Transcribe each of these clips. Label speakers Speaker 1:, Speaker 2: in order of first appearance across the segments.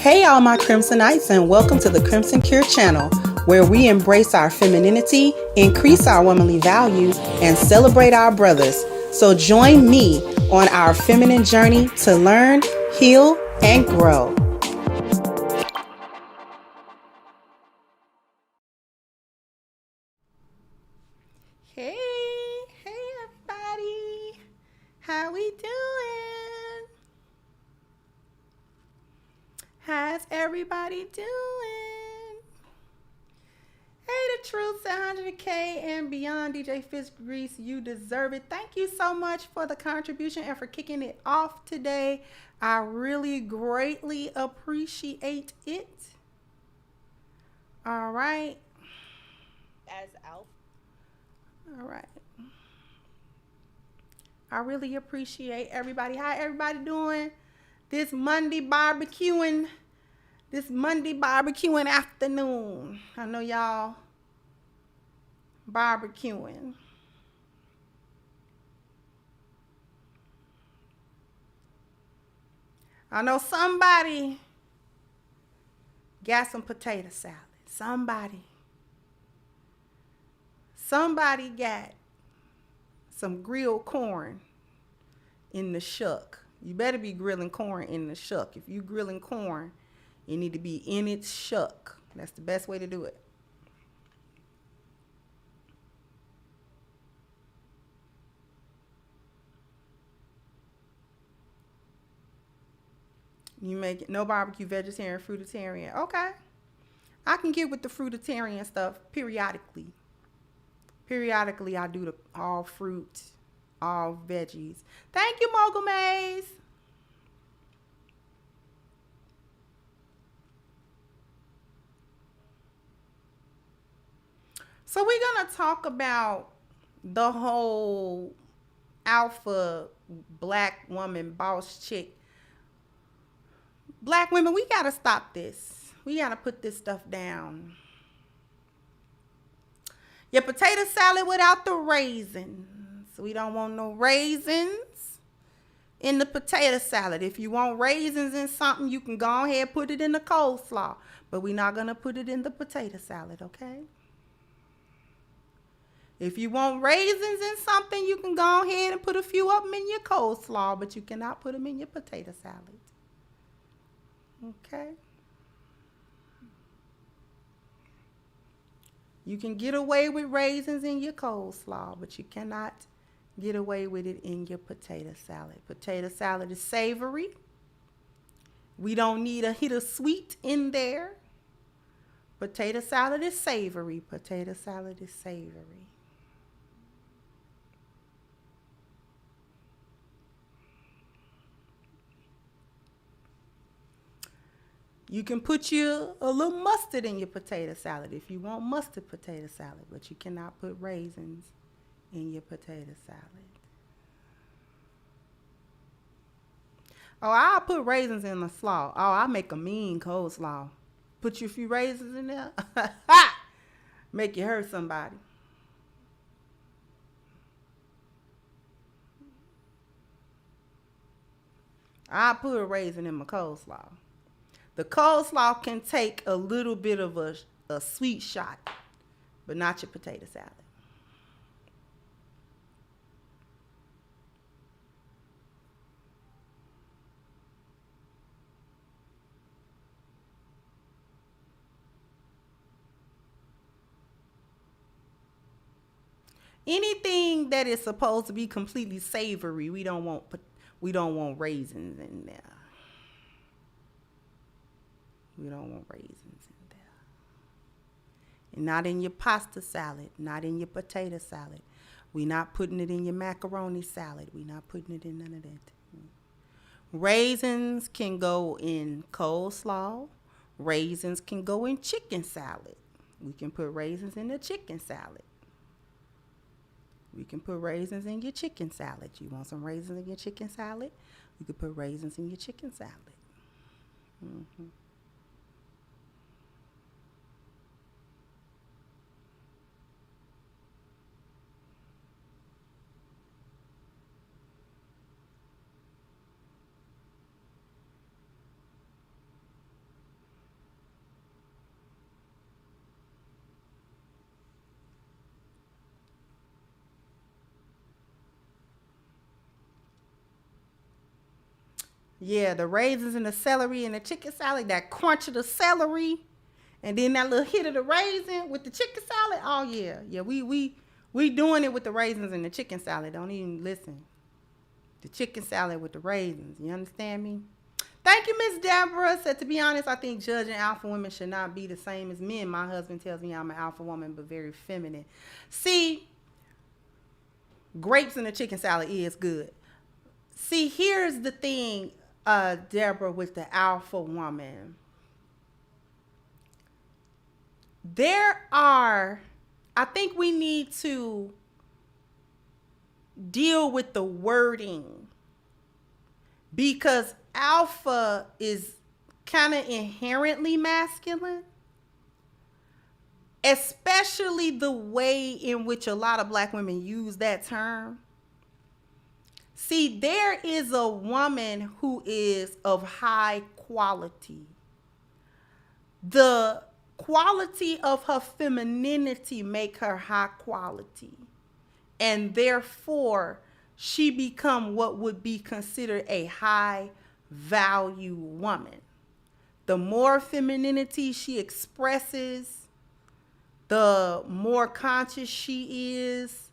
Speaker 1: Hey, all my Crimsonites, and welcome to the Crimson Cure channel, where we embrace our femininity, increase our womanly value, and celebrate our brothers. So join me on our feminine journey to learn, heal, and grow. Hey, everybody. How we doing? How's everybody doing? Hey, the truth's 100K and beyond. DJ Fish Grease, you deserve it. Thank you so much for the contribution and for kicking it off today. I really greatly appreciate it. All right.
Speaker 2: As Alf.
Speaker 1: All right. I really appreciate everybody. How everybody doing this Monday barbecuing afternoon? I know y'all barbecuing. I know somebody got some potato salad. Somebody got some grilled corn in the shuck. You better be grilling corn in the shuck. If you grilling corn, you need to be in its shuck. That's the best way to do it. You make it no barbecue, vegetarian, fruitarian. Okay. I can get with the fruitarian stuff periodically. Periodically, I do the all fruit, all veggies. Thank you, Mogul Maze. So we're going to talk about the whole alpha black woman boss chick. Black women, we got to stop this. We got to put this stuff down. Your potato salad without the raisins. We don't want no raisins in the potato salad. If you want raisins in something, you can go ahead and put it in the coleslaw. But we're not going to put it in the potato salad, okay? If you want raisins in something, you can go ahead and put a few of them in your coleslaw, but you cannot put them in your potato salad. Okay? You can get away with raisins in your coleslaw, but you cannot get away with it in your potato salad. Potato salad is savory. We don't need a hit of sweet in there. Potato salad is savory. Potato salad is savory. You can put a little mustard in your potato salad if you want mustard potato salad, but you cannot put raisins in your potato salad. Oh, I'll put raisins in the slaw. Oh, I make a mean coleslaw. Put you a few raisins in there. Make you hurt somebody. I'll put a raisin in my coleslaw. The coleslaw can take a little bit of a sweet shot, but not your potato salad. Anything that is supposed to be completely savory, we don't want raisins in there. We don't want raisins in there. And not in your pasta salad, not in your potato salad. We're not putting it in your macaroni salad. We're not putting it in none of that. Raisins can go in coleslaw. Raisins can go in chicken salad. We can put raisins in the chicken salad. We can put raisins in your chicken salad. You want some raisins in your chicken salad? You can put raisins in your chicken salad. Mm-hmm. Yeah, the raisins and the celery and the chicken salad, that crunch of the celery, and then that little hit of the raisin with the chicken salad. Oh yeah, yeah. We doing it with the raisins and the chicken salad. Don't even listen. The chicken salad with the raisins. You understand me? Thank you, Miss Deborah. Said, to be honest, I think judging alpha women should not be the same as men. My husband tells me I'm an alpha woman, but very feminine. See, grapes in the chicken salad is good. See, here's the thing, Deborah, with the alpha woman. I think we need to deal with the wording, because alpha is kind of inherently masculine, especially the way in which a lot of black women use that term. See, there is a woman who is of high quality. The quality of her femininity make her high quality. And therefore, she become what would be considered a high value woman. The more femininity she expresses, the more conscious she is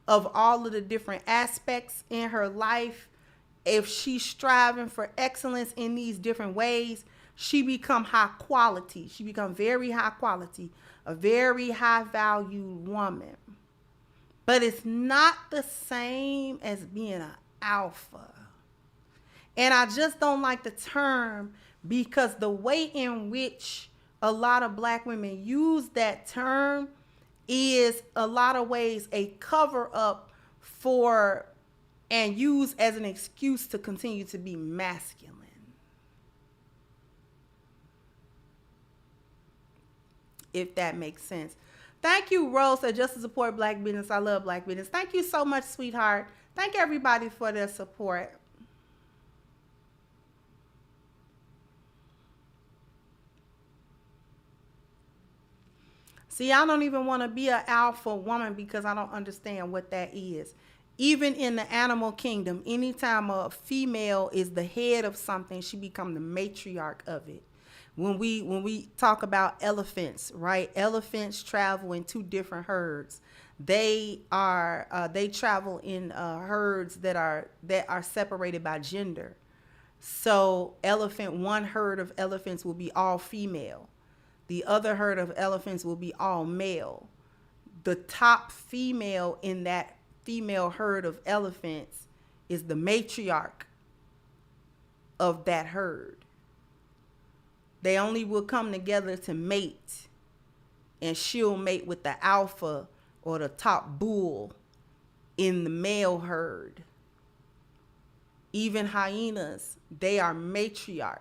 Speaker 1: of all of the different aspects in her life. If she's striving for excellence in these different ways, she become high quality. She become very high quality, a very high value woman. But it's not the same as being an alpha. And I just don't like the term, because the way in which a lot of black women use that term is a lot of ways a cover up for and used as an excuse to continue to be masculine. If that makes sense. Thank you, Rose, just to support black business. I love black business. Thank you so much, sweetheart. Thank everybody for their support. See, I don't even want to be an alpha woman because I don't understand what that is. Even in the animal kingdom, anytime a female is the head of something, she becomes the matriarch of it. When we talk about elephants, right? Elephants travel in two different herds. They travel in herds that are separated by gender. So one herd of elephants will be all female. The other herd of elephants will be all male. The top female in that female herd of elephants is the matriarch of that herd. They only will come together to mate, and she'll mate with the alpha or the top bull in the male herd. Even hyenas, they are matriarchs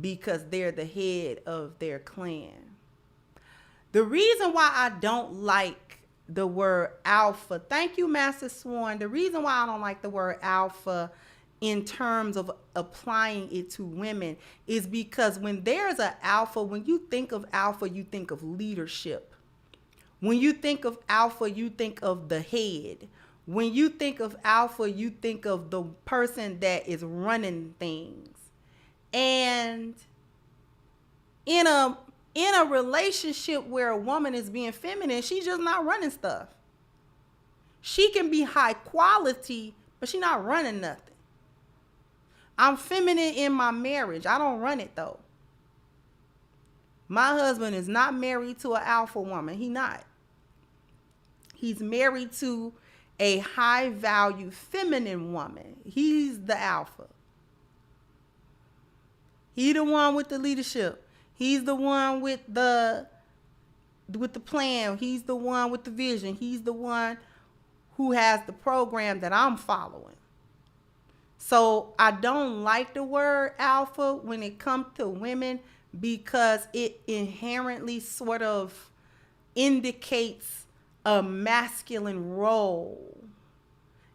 Speaker 1: because they're the head of their clan. The reason why I don't like the word alpha, thank you, Master Sworn. The reason why I don't like the word alpha in terms of applying it to women is because when there's an alpha, when you think of alpha, you think of leadership. When you think of alpha, you think of the head. When you think of alpha, you think of the person that is running things. And in a relationship where a woman is being feminine, she's just not running stuff. She can be high quality, but she's not running nothing. I'm feminine in my marriage. I don't run it though. My husband is not married to an alpha woman. He not. He's married to a high value feminine woman. He's the alpha. He the one with the leadership. He's the one with the plan. He's the one with the vision. He's the one who has the program that I'm following. So I don't like the word alpha when it comes to women because it inherently sort of indicates a masculine role.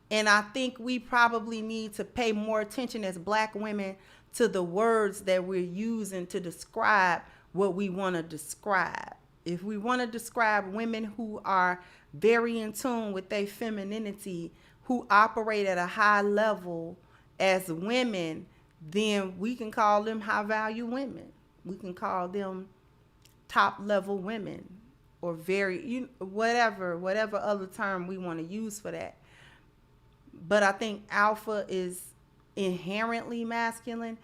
Speaker 1: And I think we probably need to pay more attention as black women to the words that we're using to describe what we want to describe. If we want to describe women who are very in tune with their femininity, who operate at a high level as women, then we can call them high value women. We can call them top level women, or whatever other term we want to use for that. But I think alpha is inherently masculine.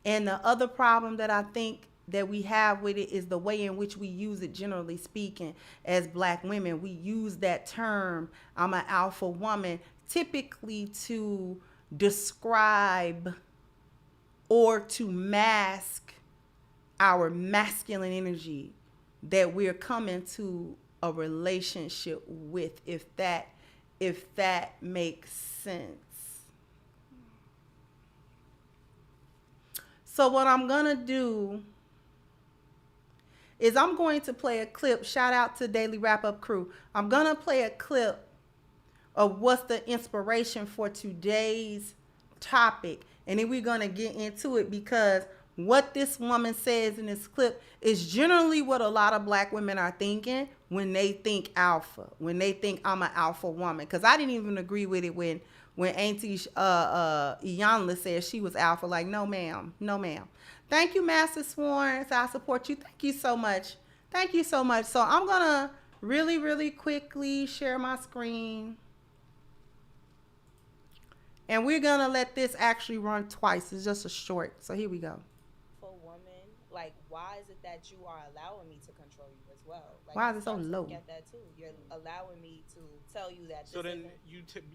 Speaker 1: And the other problem that I think that we have with it is the way in which we use it, generally speaking, as black women. We use that term, I'm an alpha woman, typically to describe or to mask our masculine energy that we're coming to a relationship with, if that makes sense. So what I'm gonna do is I'm going to play a clip. Shout out to Daily Wrap Up Crew. I'm gonna play a clip of what's the inspiration for today's topic, and then we're gonna get into it, because what this woman says in this clip is generally what a lot of black women are thinking when they think alpha, when they think I'm an alpha woman. Because I didn't even agree with it when Auntie Iyanla said she was alpha. Like, no ma'am, no ma'am. Thank you, Master Sworn. So I support you. Thank you so much. Thank you so much. So I'm gonna really, really quickly share my screen. And we're gonna let this actually run twice. It's just a short. So here we go.
Speaker 2: For women, like, why is it that you are allowing me to control you as well? Like,
Speaker 1: Why is it so low?
Speaker 2: Look at that too. You're allowing me to tell you that.
Speaker 3: So then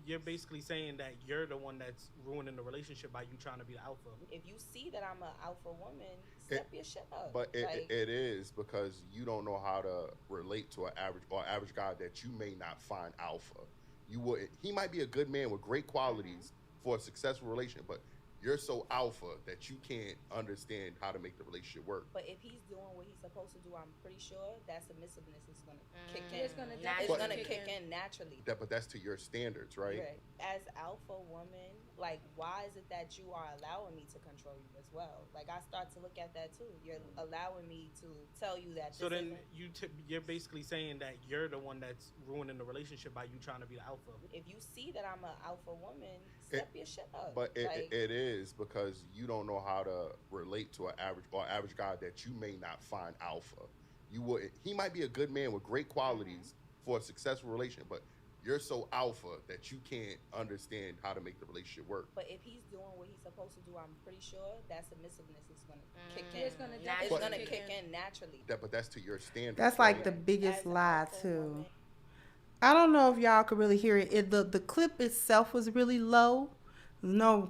Speaker 3: you're basically saying that you're the one that's ruining the relationship by you trying to be the alpha.
Speaker 2: If you see that I'm an alpha woman, step your shit up.
Speaker 4: But it is because you don't know how to relate to an average guy that you may not find alpha. He might be a good man with great qualities for a successful relationship, but you're so alpha that you can't understand how to make the relationship work.
Speaker 2: But if he's doing what he's supposed to do, I'm pretty sure that submissiveness is going to kick in.
Speaker 5: It's gonna
Speaker 2: kick in naturally.
Speaker 4: But that's to your standards, right?
Speaker 2: As alpha woman, like, why is it that you are allowing me to control you as well? Like, I start to look at that too. You're allowing me to tell you that.
Speaker 3: So then you're basically saying that you're the one that's ruining the relationship by you trying to be the alpha.
Speaker 2: If you see that I'm an alpha woman, step your shit up.
Speaker 4: But it is because you don't know how to relate to an average guy that you may not find alpha. He might be a good man with great qualities for a successful relationship, but you're so alpha that you can't understand how to make the relationship work.
Speaker 2: But if he's doing what he's supposed to do, I'm pretty sure that submissiveness is going to kick in.
Speaker 5: It's
Speaker 2: going to kick in naturally.
Speaker 4: But that's to your standards.
Speaker 1: That's like
Speaker 4: right?
Speaker 1: the biggest
Speaker 2: As an
Speaker 1: lie
Speaker 2: alpha
Speaker 1: too.
Speaker 2: woman.
Speaker 1: I don't know if y'all could really hear it. The clip itself was really low. No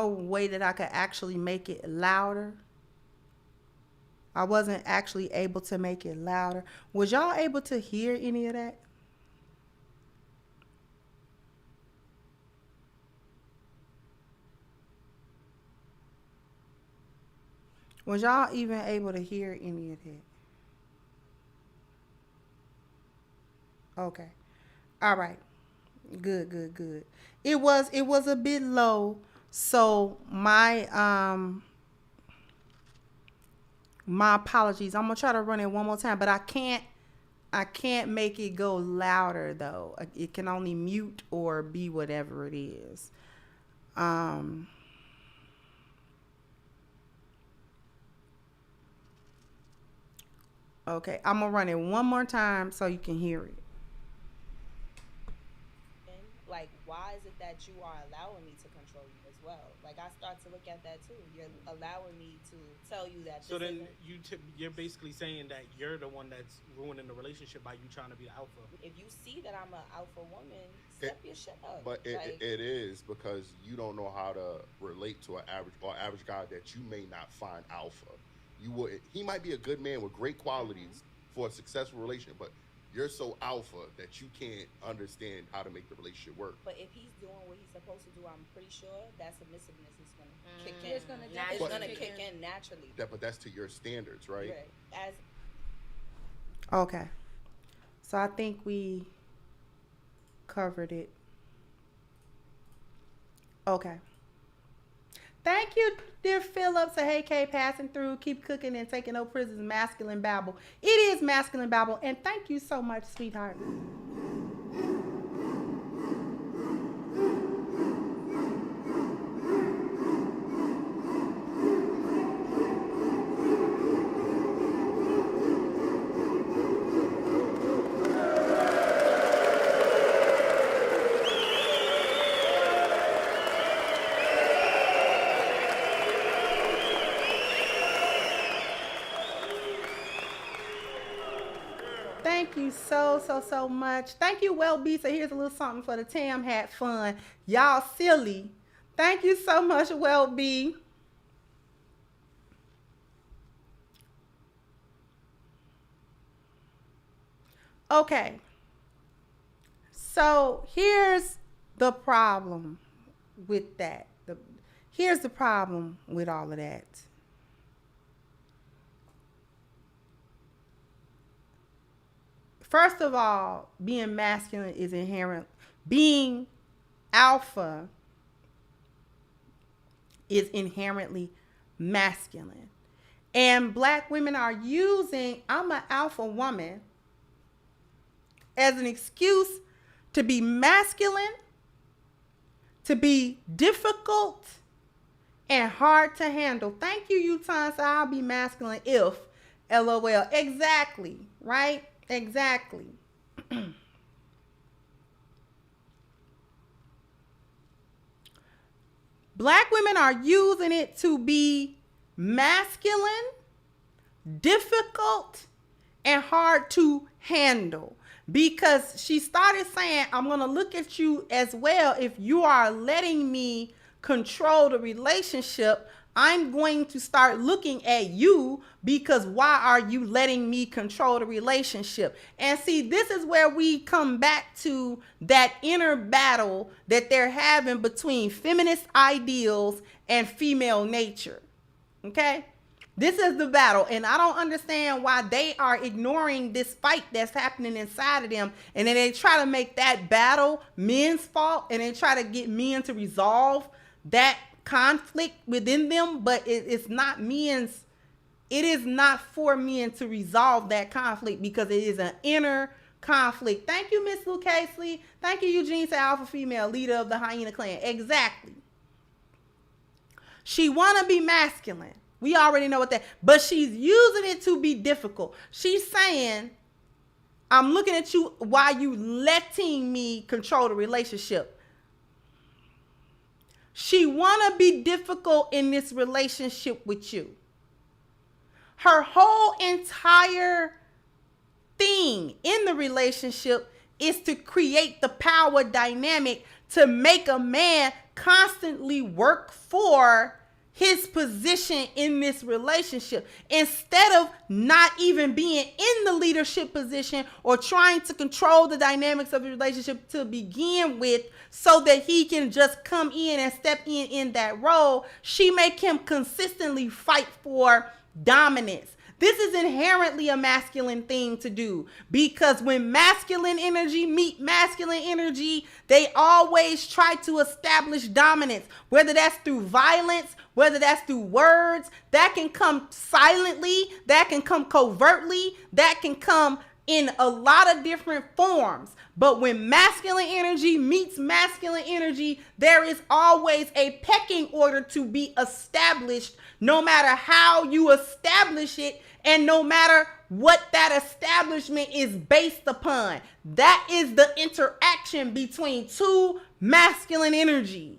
Speaker 1: way that I could actually make it louder. I wasn't actually able to make it louder. Was y'all able to hear any of that? Was y'all even able to hear any of that? Okay. All right. Good. It was a bit low, so my apologies. I'm gonna try to run it one more time, but I can't make it go louder though. It can only mute or be whatever it is. Okay, I'm gonna run it one more time so you can hear it.
Speaker 2: Like, why is it that you are allowing me to control you as well? Like, I start to look at that too. You're allowing me to tell you that.
Speaker 3: So then you're basically saying that you're the one that's ruining the relationship by you trying to be the alpha.
Speaker 2: If you see that I'm an alpha woman, step your shit up.
Speaker 4: But it is because you don't know how to relate to an average guy that you may not find alpha. He might be a good man with great qualities for a successful relationship, but you're so alpha that you can't understand how to make the relationship work.
Speaker 2: But if he's doing what he's supposed to do, I'm pretty sure that submissiveness is going to kick in. It's going to kick in naturally.
Speaker 4: But that's to your standards, right?
Speaker 1: Okay. So I think we covered it. Okay. Thank you, dear Phillips. So, hey, Kay, passing through. Keep cooking and taking no prisoners. Masculine Babble. It is Masculine Babble. And thank you so much, sweetheart. you so much. Thank you, Well B. So here's a little something for the Tam Hat Fun. Y'all silly. Thank you so much, Well B. Okay. So here's the problem with that. Here's the problem with all of that. First of all, being masculine is inherent. Being alpha is inherently masculine. And black women are using I'm an alpha woman as an excuse to be masculine, to be difficult, and hard to handle. Thank you, Uton. So I'll be masculine if, LOL. Exactly, right? Exactly. Black women are using it to be masculine, difficult, and hard to handle. Because she started saying, I'm going to look at you as well. If you are letting me control the relationship, I'm going to start looking at you because why are you letting me control the relationship? And see, this is where we come back to that inner battle that they're having between feminist ideals and female nature. Okay? This is the battle, and I don't understand why they are ignoring this fight that's happening inside of them, and then they try to make that battle men's fault, and they try to get men to resolve that conflict within them, but it's not men's. It is not for men to resolve that conflict because it is an inner conflict. Thank you, Miss Lou Casely. Thank you, Eugene, to alpha female, leader of the hyena clan. Exactly. She want to be masculine. We already know what that, but she's using it to be difficult. She's saying, I'm looking at you while you letting me control the relationship. She want to be difficult in this relationship with you. Her whole entire thing in the relationship is to create the power dynamic to make a man constantly work for his position in this relationship instead of not even being in the leadership position or trying to control the dynamics of the relationship to begin with so that he can just come in and step in that role. She make him consistently fight for dominance. This is inherently a masculine thing to do because when masculine energy meet masculine energy, they always try to establish dominance, whether that's through violence, whether that's through words. That can come silently, that can come covertly, that can come in a lot of different forms. But when masculine energy meets masculine energy, there is always a pecking order to be established, no matter how you establish it and no matter what that establishment is based upon. That is the interaction between two masculine energies.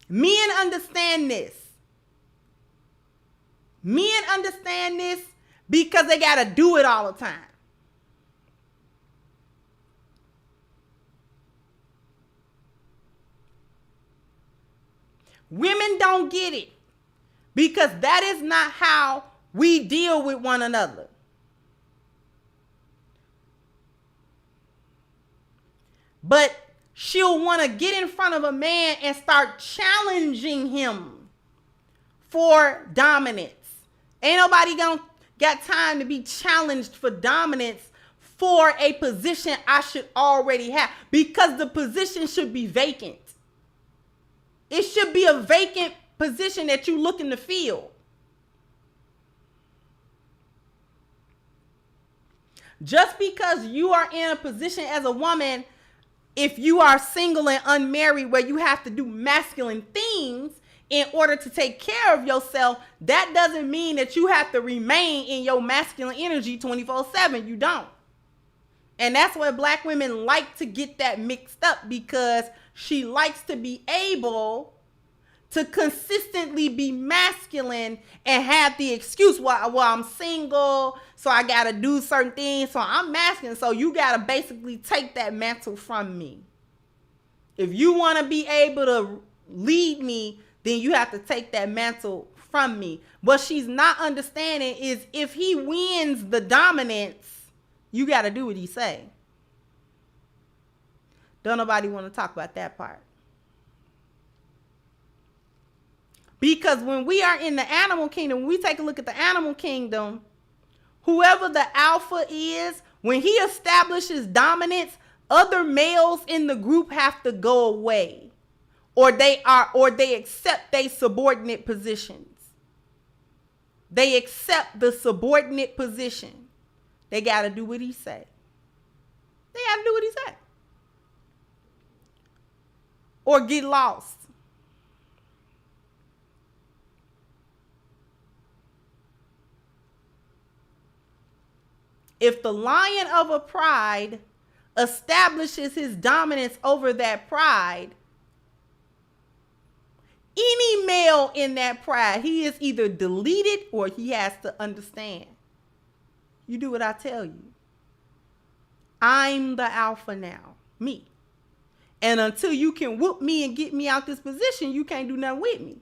Speaker 1: Men understand this. Men understand this because they got to do it all the time. Women don't get it because that is not how we deal with one another. But she'll want to get in front of a man and start challenging him for dominance. Ain't nobody got time to be challenged for dominance for a position I should already have because the position should be vacant. It should be a vacant position that you looking to fill. Just because you are in a position as a woman, if you are single and unmarried where you have to do masculine things in order to take care of yourself, that doesn't mean that you have to remain in your masculine energy 24/7. You don't. And that's why black women like to get that mixed up because she likes to be able to consistently be masculine and have the excuse, well, I'm single, so I got to do certain things, so I'm masculine, so you got to basically take that mantle from me. If you want to be able to lead me, then you have to take that mantle from me. What she's not understanding is if he wins the dominance, you got to do what he say. Don't nobody want to talk about that part. Because when we are in the animal kingdom, when we take a look at the animal kingdom, whoever the alpha is, when he establishes dominance, other males in the group have to go away, or they accept their subordinate positions. They accept the subordinate position. They got to do what he say. They got to do what he say. Or get lost. If the lion of a pride establishes his dominance over that pride, any male in that pride, he is either deleted or he has to understand. You do what I tell you. I'm the alpha now, me. And until you can whoop me and get me out this position, you can't do nothing with me.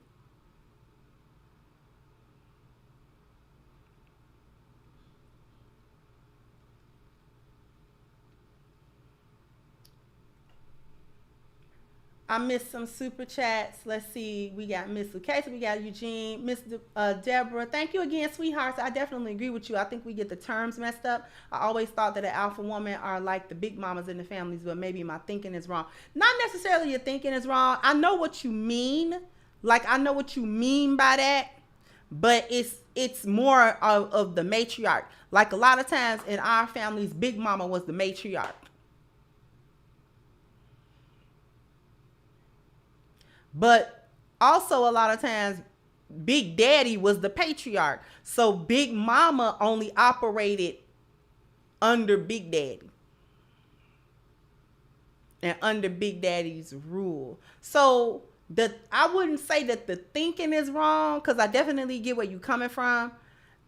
Speaker 1: I missed some super chats. Let's see. We got Miss Lucas, we got Eugene, Miss Deborah. Thank you again, sweethearts. I definitely agree with you. I think we get the terms messed up. I always thought that an alpha woman are like the big mamas in the families, but maybe my thinking is wrong. Not necessarily your thinking is wrong. I know what you mean. Like, I know what you mean by that, but it's more of the matriarch. Like a lot of times in our families, big mama was the matriarch. But also a lot of times, Big Daddy was the patriarch. So Big Mama only operated under Big Daddy. And under Big Daddy's rule. So I wouldn't say that the thinking is wrong, because I definitely get where you're coming from.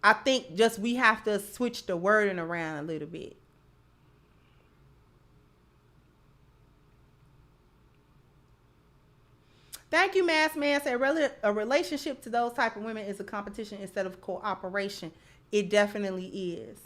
Speaker 1: I think just we have to switch the wording around a little bit. Thank you, Mass Man. Said a relationship to those type of women is a competition instead of cooperation. It definitely is.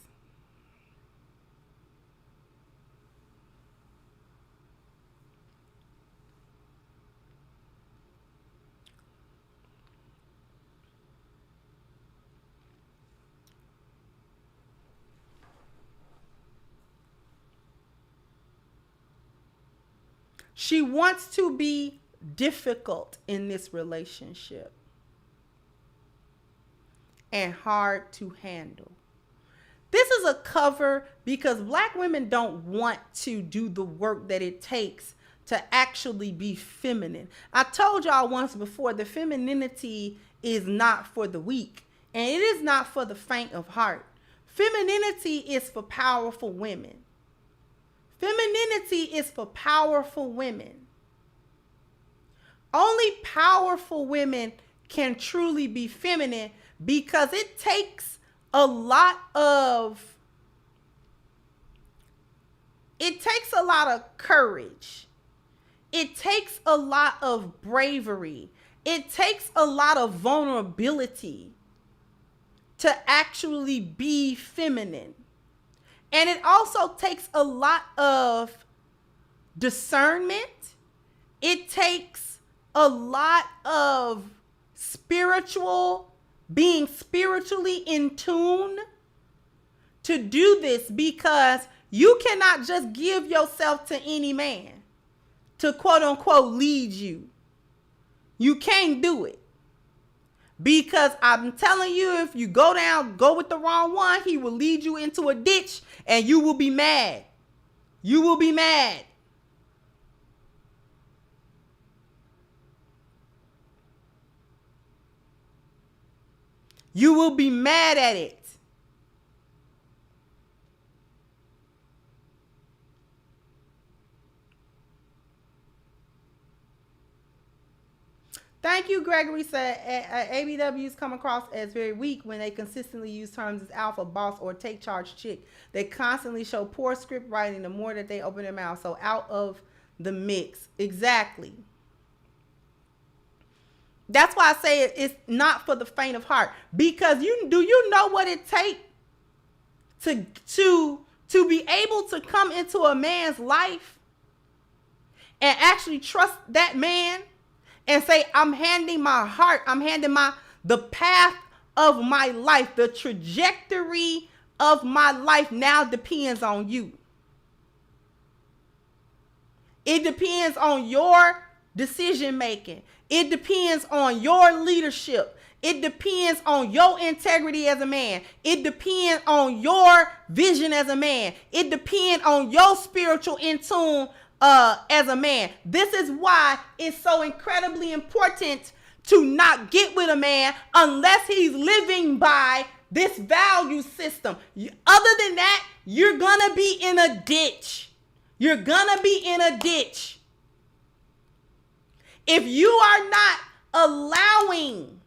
Speaker 1: She wants to be difficult in this relationship and hard to handle. This is a cover because Black women don't want to do the work that it takes to actually be feminine. I told y'all once before, the femininity is not for the weak, and it is not for the faint of heart. Femininity is for powerful women. Femininity is for powerful women. Only powerful women can truly be feminine because it takes a lot of courage. It takes a lot of bravery. It takes a lot of vulnerability to actually be feminine. And it also takes a lot of discernment. It takes a lot of being spiritually in tune to do this, because you cannot just give yourself to any man to quote unquote lead you. You can't do it. Because I'm telling you, if you go with the wrong one, he will lead you into a ditch and you will be mad. You will be mad. You will be mad at it. Thank you, Gregory said. ABWs come across as very weak when they consistently use terms as alpha, boss, or take charge chick. They constantly show poor script writing the more that they open their mouth. So out of the mix. Exactly. That's why I say it's not for the faint of heart. Because do you know what it takes to be able to come into a man's life and actually trust that man and say, I'm handing my heart, I'm handing the path of my life, the trajectory of my life now depends on you. It depends on your decision making. It depends on your leadership. It depends on your integrity as a man. It depends on your vision as a man. It depends on your spiritual in tune as a man. This is why it's so incredibly important to not get with a man unless he's living by this value system. Other than that, you're gonna be in a ditch. You're gonna be in a ditch. If you are not allowing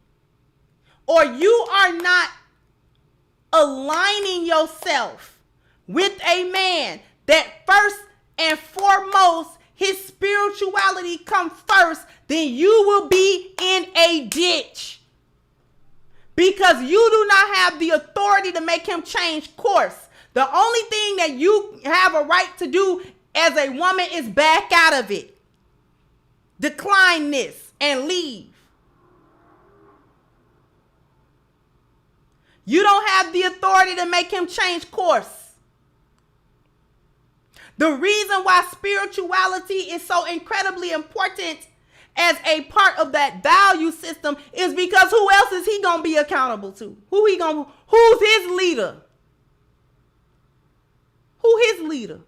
Speaker 1: or you are not aligning yourself with a man that first and foremost his spirituality comes first, then you will be in a ditch. Because you do not have the authority to make him change course. The only thing that you have a right to do as a woman is back out of it. Decline this and leave. You don't have the authority to make him change course. The reason why spirituality is so incredibly important as a part of that value system is because who else is he going to be accountable to? Who's his leader? Who his leader?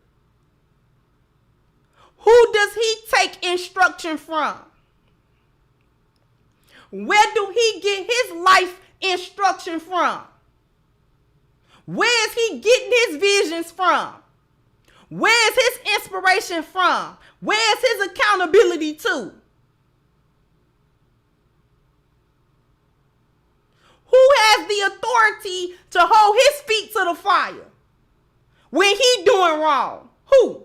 Speaker 1: Who does he take instruction from? Where do he get his life instruction from? Where is he getting his visions from? Where is his inspiration from? Where is his accountability to? Who has the authority to hold his feet to the fire when he doing wrong? Who?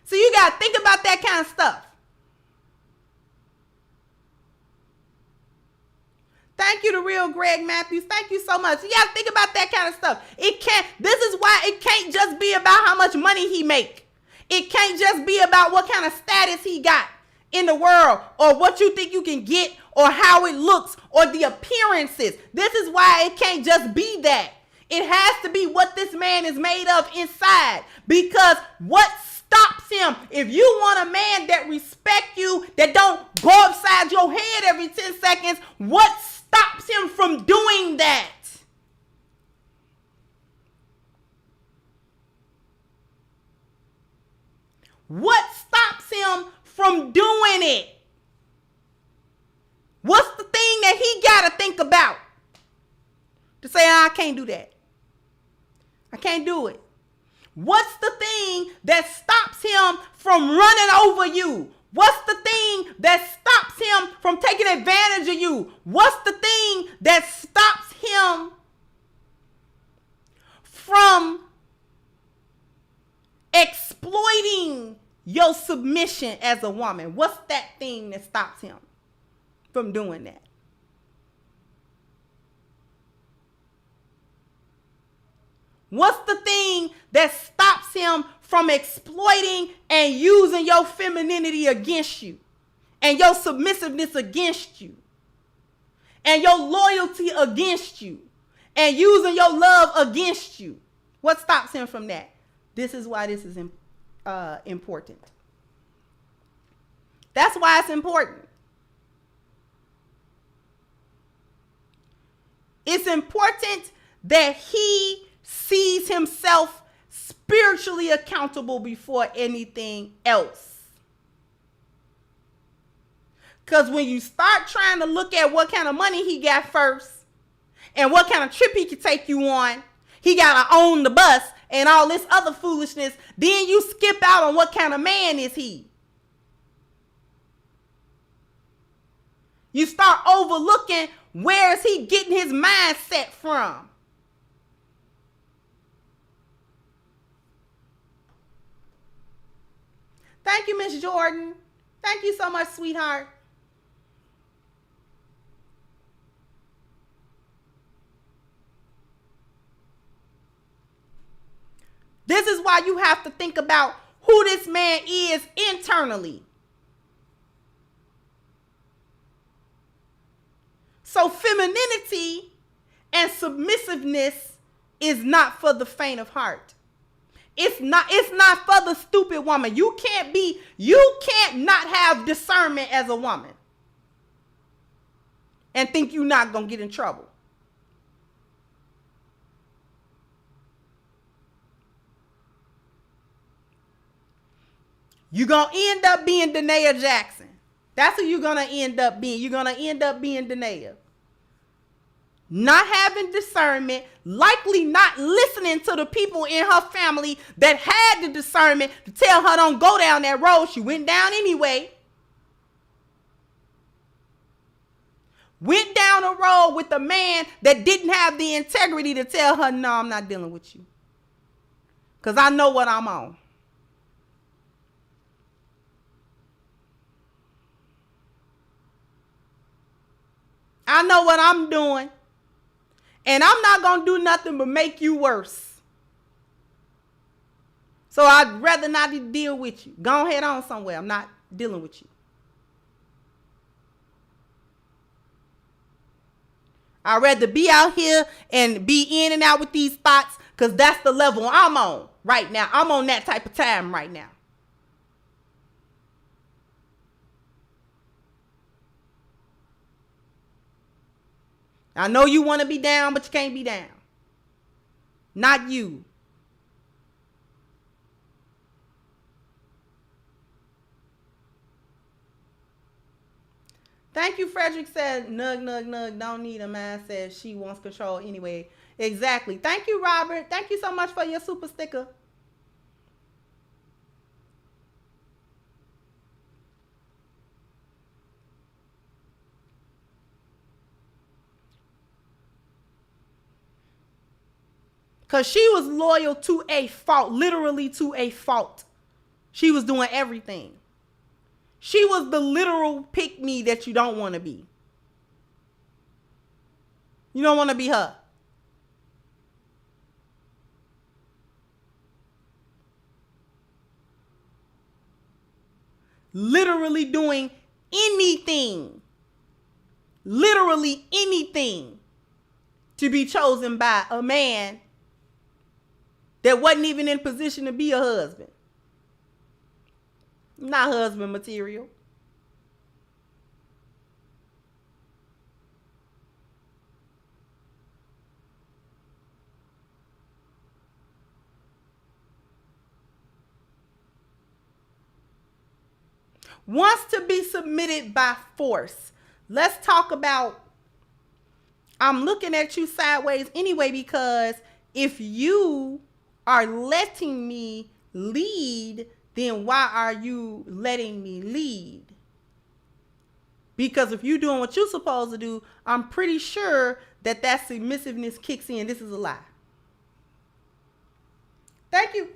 Speaker 1: So you got to think about that kind of stuff. Thank you to Real Greg Matthews. Thank you so much. You got to think about that kind of stuff. This is why it can't just be about how much money he make. It can't just be about what kind of status he got in the world or what you think you can get or how it looks or the appearances. This is why it can't just be that. It has to be what this man is made of inside, because what stops him, if you want a man that respect you, that don't go upside your head every 10 seconds, what stops him from doing that? What stops him from doing it? What's the thing that he got to think about to say, I can't do that? I can't do it. What's the thing that stops him from running over you? What's the thing that stops him from taking advantage of you? What's the thing that stops him from exploiting your submission as a woman? What's that thing that stops him from doing that? What's the thing that stops him from exploiting and using your femininity against you and your submissiveness against you and your loyalty against you and using your love against you? What stops him from that? This is why this is important. That's why it's important. It's important that he sees himself spiritually accountable before anything else. Because when you start trying to look at what kind of money he got first and what kind of trip he could take you on, he got to own the bus and all this other foolishness, then you skip out on what kind of man is he. You start overlooking where is he getting his mindset from. Thank you, Miss Jordan. Thank you so much, sweetheart. This is why you have to think about who this man is internally. So femininity and submissiveness is not for the faint of heart. It's not for the stupid woman. You can't not have discernment as a woman and think you're not going to get in trouble. You're going to end up being Danae Jackson. That's who you're going to end up being. You're going to end up being Danae. Not having discernment, likely not listening to the people in her family that had the discernment to tell her don't go down that road. She went down anyway. Went down a road with a man that didn't have the integrity to tell her, no, I'm not dealing with you. Because I know what I'm on. I know what I'm doing. And I'm not going to do nothing but make you worse. So I'd rather not deal with you. Go ahead on somewhere. I'm not dealing with you. I'd rather be out here and be in and out with these thoughts because that's the level I'm on right now. I'm on that type of time right now. I know you want to be down, but you can't be down. Not you. Thank you, Frederick said, nug, don't need a man, says she wants control anyway. Exactly. Thank you, Robert. Thank you so much for your super sticker. Because she was loyal to a fault, literally to a fault. She was doing everything. She was the literal pick-me that you don't want to be. You don't want to be her. Literally doing anything. Literally anything to be chosen by a man that wasn't even in position to be a husband. Not husband material. Wants to be submitted by force. Let's talk about, I'm looking at you sideways anyway, because if you are letting me lead, then why are you letting me lead? Because if you're doing what you're supposed to do, I'm pretty sure that submissiveness kicks in. This is a lie. Thank you.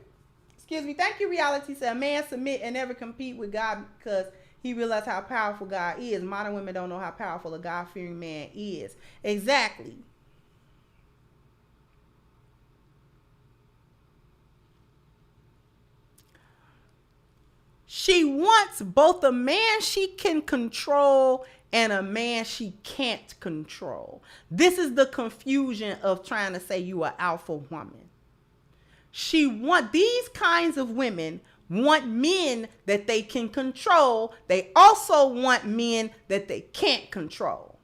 Speaker 1: Excuse me. Thank you, Reality said, a man submit and never compete with God because he realized how powerful God is. Modern women don't know how powerful a God-fearing man is. Exactly. She wants both a man she can control and a man she can't control. This is the confusion of trying to say you are alpha woman. These kinds of women want men that they can control. They also want men that they can't control.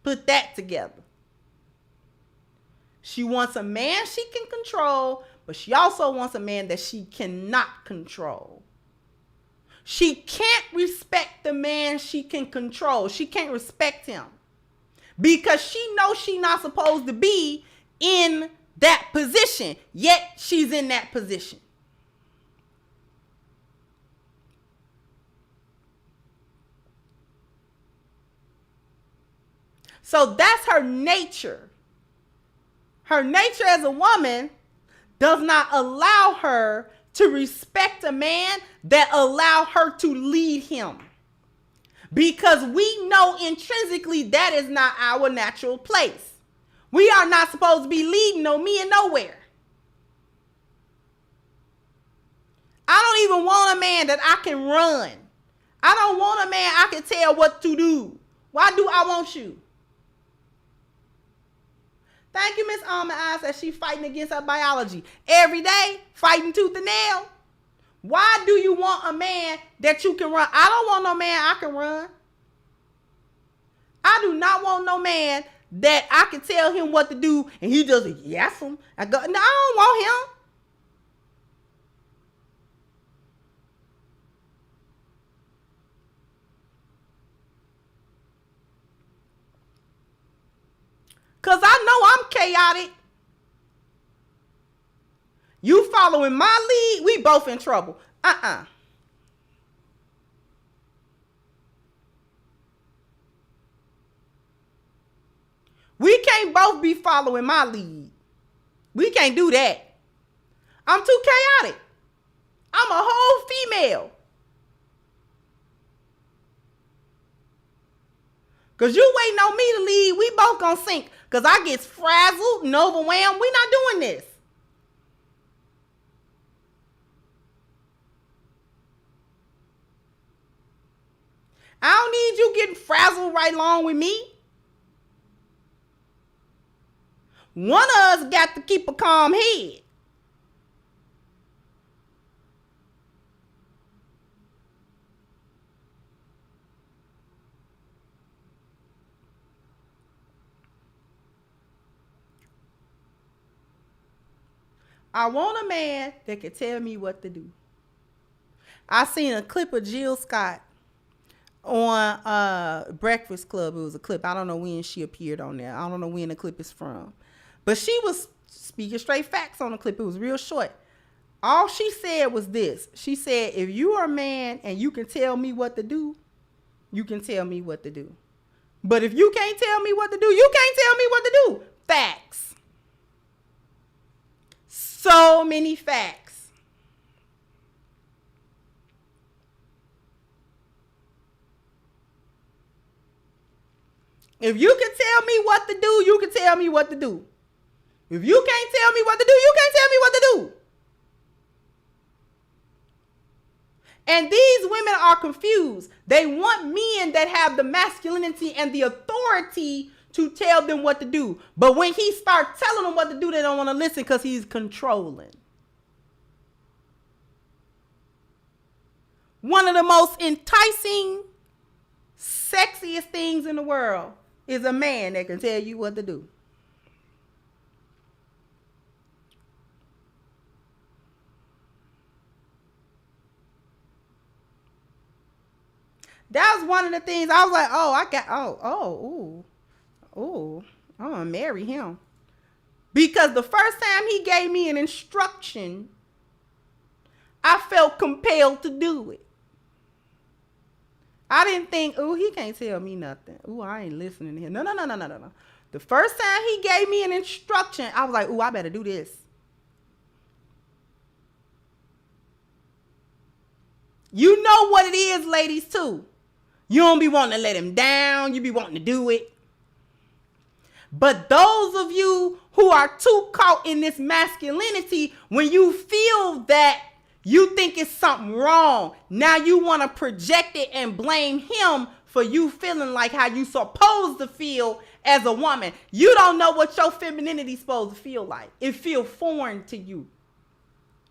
Speaker 1: Put that together. She wants a man she can control, but she also wants a man that she cannot control. She can't respect the man she can control. She can't respect him because she knows she's not supposed to be in that position, yet she's in that position. So that's her nature. Her nature as a woman does not allow her to respect a man that allow her to lead him. Because we know intrinsically that is not our natural place. We are not supposed to be leading no men nowhere. I don't even want a man that I can run. I don't want a man I can tell what to do. Why do I want you? Thank you, Miss Alma Eyes, that she fighting against her biology. Every day, fighting tooth and nail. Why do you want a man that you can run? I don't want no man I can run. I do not want no man that I can tell him what to do and he just yes him. I go, no, I don't want him. Because I know I'm chaotic. You following my lead, we both in trouble. We can't both be following my lead. We can't do that. I'm too chaotic. I'm a whole female. Because you waiting on me to lead, we both gonna sink. Because I get frazzled and overwhelmed. We not doing this. I don't need you getting frazzled right along with me. One of us got to keep a calm head. I want a man that can tell me what to do. I seen a clip of Jill Scott on Breakfast Club. It was a clip. I don't know when she appeared on there. I don't know when the clip is from. But she was speaking straight facts on the clip. It was real short. All she said was this. She said, if you are a man and you can tell me what to do, you can tell me what to do. But if you can't tell me what to do, you can't tell me what to do. Facts. So many facts. If you can tell me what to do, you can tell me what to do. If you can't tell me what to do, you can't tell me what to do. And these women are confused. They want men that have the masculinity and the authority to tell them what to do. But when he starts telling them what to do, they don't want to listen because he's controlling. One of the most enticing, sexiest things in the world is a man that can tell you what to do. That was one of the things I was like, I'm gonna marry him. Because the first time he gave me an instruction, I felt compelled to do it. I didn't think, he can't tell me nothing. I ain't listening to him. No. The first time he gave me an instruction, I was like, I better do this. You know what it is, ladies, too. You don't be wanting to let him down. You be wanting to do it. But those of you who are too caught in this masculinity, when you feel that you think it's something wrong, now you want to project it and blame him for you feeling like how you supposed to feel as a woman. You don't know what your femininity is supposed to feel like. It feels foreign to you.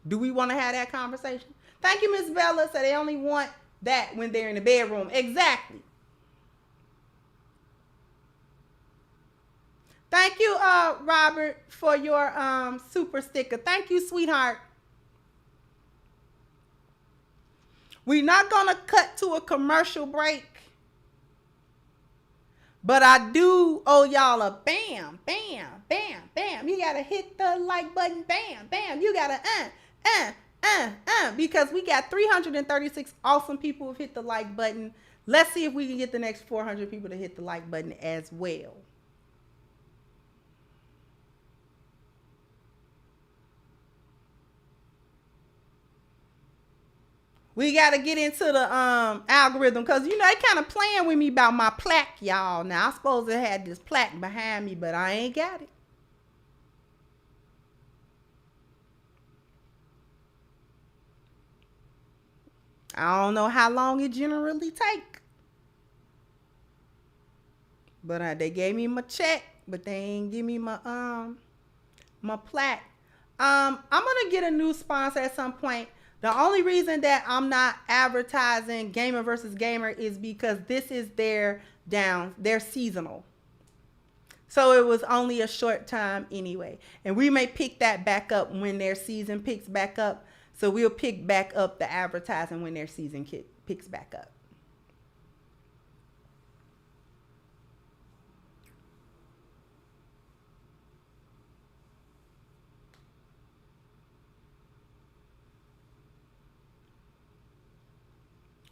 Speaker 1: Do we want to have that conversation? Thank you, Miss Bella. So they only want that when they're in the bedroom. Exactly. Thank you, Robert, for your super sticker. Thank you, sweetheart. We're not going to cut to a commercial break. But I do owe y'all a bam, bam, bam, bam. You got to hit the like button. Bam, bam. You got to Because we got 336 awesome people who've hit the like button. Let's see if we can get the next 400 people to hit the like button as well. We got to get into the algorithm because, you know, they kind of playing with me about my plaque, y'all. Now, I suppose it had this plaque behind me, but I ain't got it. I don't know how long it generally take. But they gave me my check, but they ain't give me my plaque. I'm gonna get a new sponsor at some point. The only reason that I'm not advertising Gamer versus Gamer is because this is their seasonal. So it was only a short time anyway. And we may pick that back up when their season picks back up. So we'll pick back up the advertising when their season picks back up.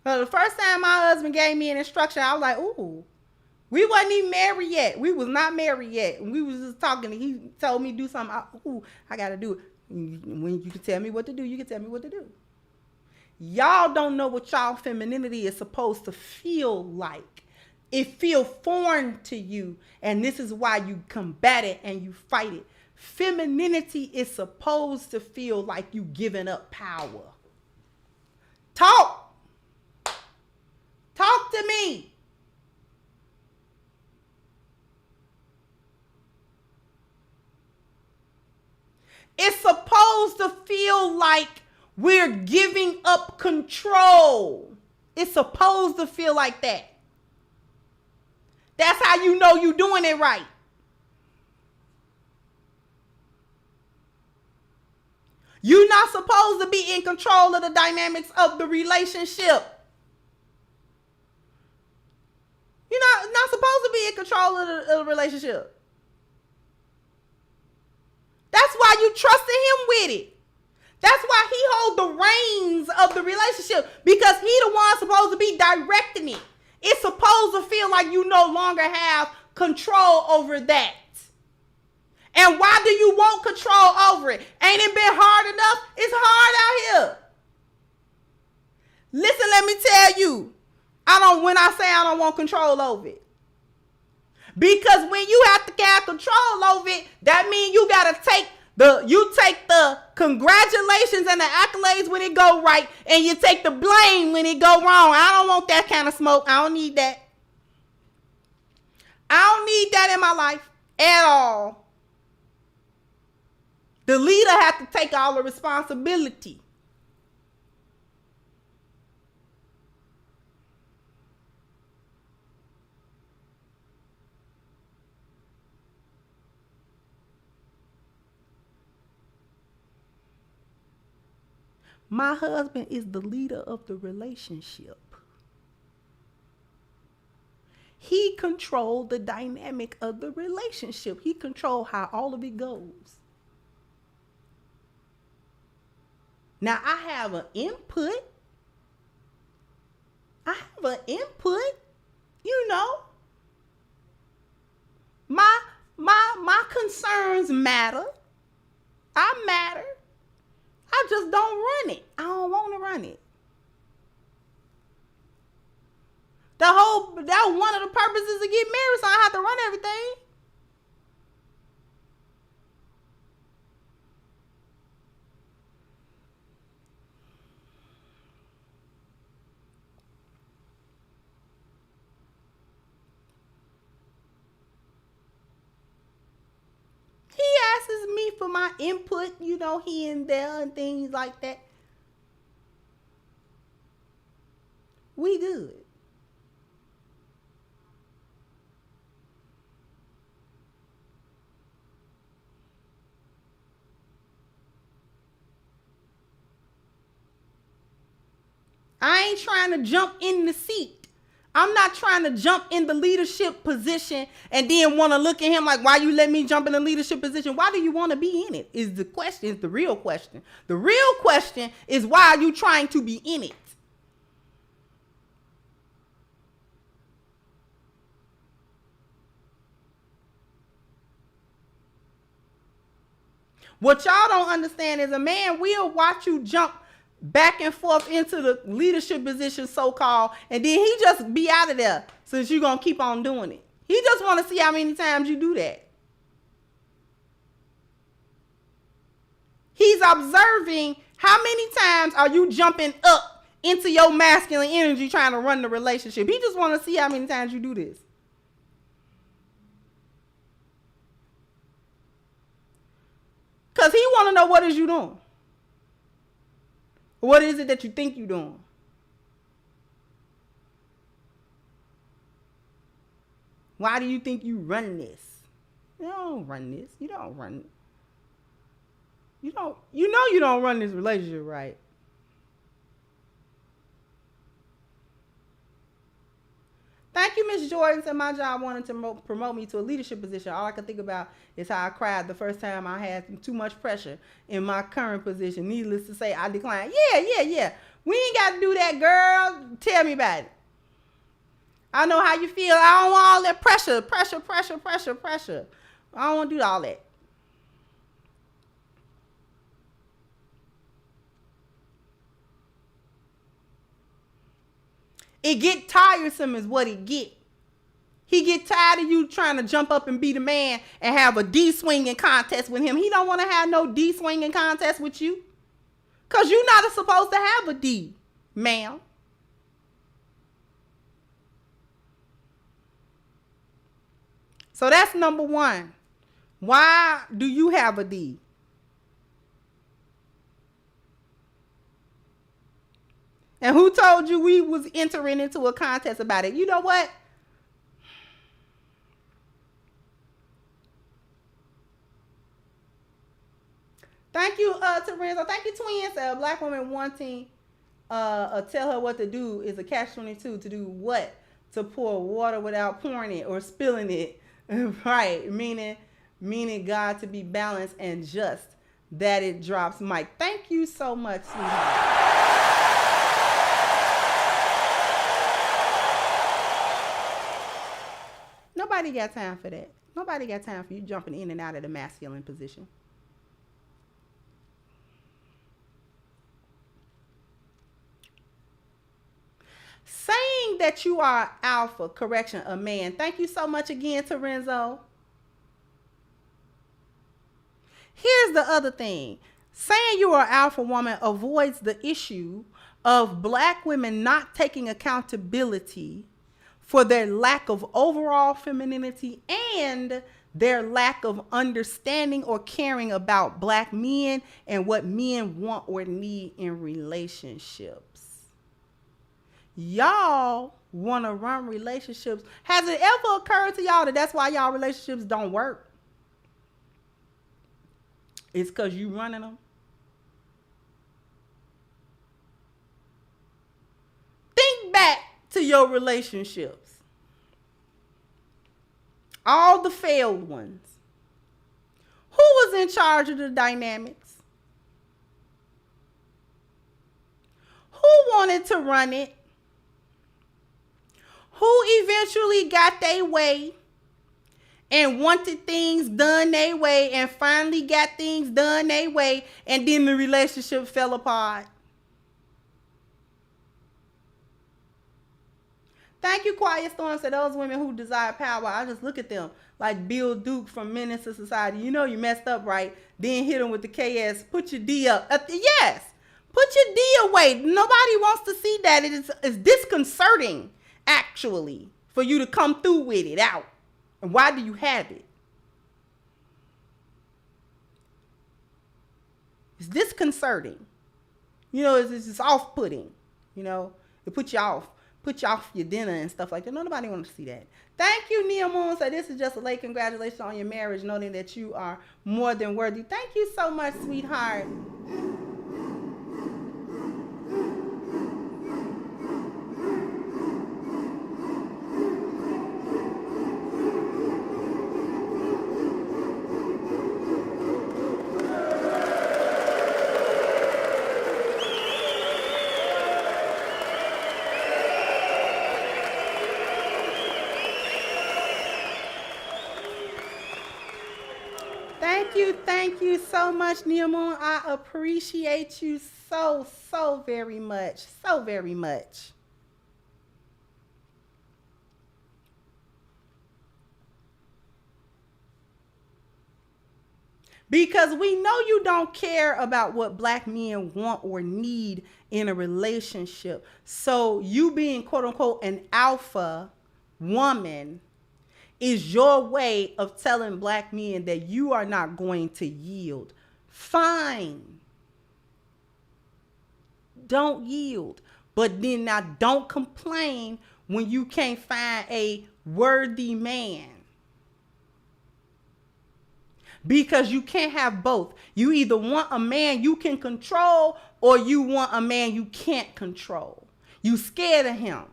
Speaker 1: So the first time my husband gave me an instruction, I was like, ooh, we wasn't even married yet. We was not married yet. We was just talking. He told me to do something. I got to do it. When you can tell me what to do, you can tell me what to do. Y'all don't know what y'all femininity is supposed to feel like. It feel foreign to you. And this is why you combat it and you fight it. Femininity is supposed to feel like you giving up power. Talk. Talk to me. It's supposed to feel like we're giving up control. It's supposed to feel like that. That's how you know you're doing it right. You're not supposed to be in control of the dynamics of the relationship. You're not supposed to be in control of the relationship. That's why you trusted him with it. That's why he holds the reins of the relationship, because he the one supposed to be directing it. It's supposed to feel like you no longer have control over that. And why do you want control over it? Ain't it been hard enough? It's hard out here. Listen, let me tell you. When I say I don't want control over it. Because when you have to have control over it, that means you gotta take the congratulations and the accolades when it go right, and you take the blame when it go wrong. I don't want that kind of smoke. I don't need that. I don't need that in my life at all. The leader has to take all the responsibility. My husband is the leader of the relationship. He controlled the dynamic of the relationship. He controlled how all of it goes. Now I have an input. You know. My concerns matter. I matter. I just don't run it. I don't want to run it. That was one of the purposes to get married, so I have to run everything. He asks me for my input, you know, here and there and things like that. We good. I ain't trying to jump in the seat. I'm not trying to jump in the leadership position and then want to look at him like, why you let me jump in the leadership position? Why do you want to be in it? Is the question, is the real question. The real question is, why are you trying to be in it? What y'all don't understand is a man will watch you jump back and forth into the leadership position, so-called, and then he just be out of there since you're going to keep on doing it. He just want to see how many times you do that. He's observing how many times are you jumping up into your masculine energy trying to run the relationship. He just want to see how many times you do this. Because he want to know, what is you doing? What is it that you think you're doing? Why do you think you run this? You don't run this. You don't run. You know you don't run this relationship right. Thank you, Miss Jordan. Said my job wanted to promote me to a leadership position. All I could think about is how I cried the first time I had too much pressure in my current position. Needless to say, I declined. Yeah. We ain't got to do that, girl. Tell me about it. I know how you feel. I don't want all that pressure. I don't want to do all that. It get tiresome is what it get. He get tired of you trying to jump up and be the man and have a D-swinging contest with him. He don't want to have no D-swinging contest with you. Because you're not supposed to have a D, ma'am. So that's number one. Why do you have a D? And who told you we was entering into a contest about it? You know what? Thank you, Terenzo. Thank you, twins. A black woman wanting tell her what to do is a catch-22. To do what? To pour water without pouring it or spilling it. Right. Meaning God to be balanced and just, that it drops mic. Thank you so much, sweetheart. Nobody got time for that. Nobody got time for you jumping in and out of the masculine position. Saying that you are alpha, correction, a man. Thank you so much again, Terenzo. Here's the other thing. Saying you are alpha woman avoids the issue of black women not taking accountability for their lack of overall femininity and their lack of understanding or caring about black men and what men want or need in relationships. Y'all want to run relationships. Has it ever occurred to y'all that that's why y'all relationships don't work? It's because you running them. Think back to your relationships. All the failed ones. Who was in charge of the dynamics? Who wanted to run it? Who eventually got their way and wanted things done their way and finally got things done their way, and then the relationship fell apart? Thank you, Quiet Storm. Said those women who desire power, I just look at them like Bill Duke from Menace to Society. You know you messed up, right? Then hit them with the KS. Put your D up. Yes. Put your D away. Nobody wants to see that. It's disconcerting, actually, for you to come through with it out. And why do you have it? It's disconcerting. You know, it's off-putting. You know, it puts you off. Put you off your dinner and stuff like that. Nobody wants to see that. Thank you, Nia Moon. So this is just a late congratulations on your marriage, noting that you are more than worthy. Thank you so much, sweetheart. Thank you so much, Nehemiah. I appreciate you so very much. So very much. Because we know you don't care about what black men want or need in a relationship. So you being quote unquote an alpha woman is your way of telling black men that you are not going to yield. Fine. Don't yield. But then now don't complain when you can't find a worthy man. Because you can't have both. You either want a man you can control or you want a man you can't control. You scared of him,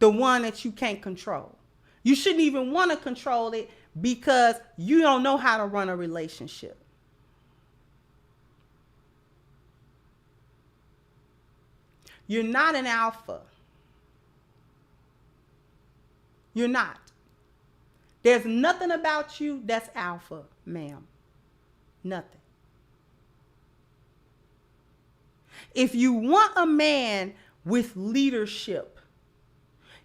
Speaker 1: the one that you can't control. You shouldn't even want to control it because you don't know how to run a relationship. You're not an alpha. You're not. There's nothing about you that's alpha, ma'am. Nothing. If you want a man with leadership,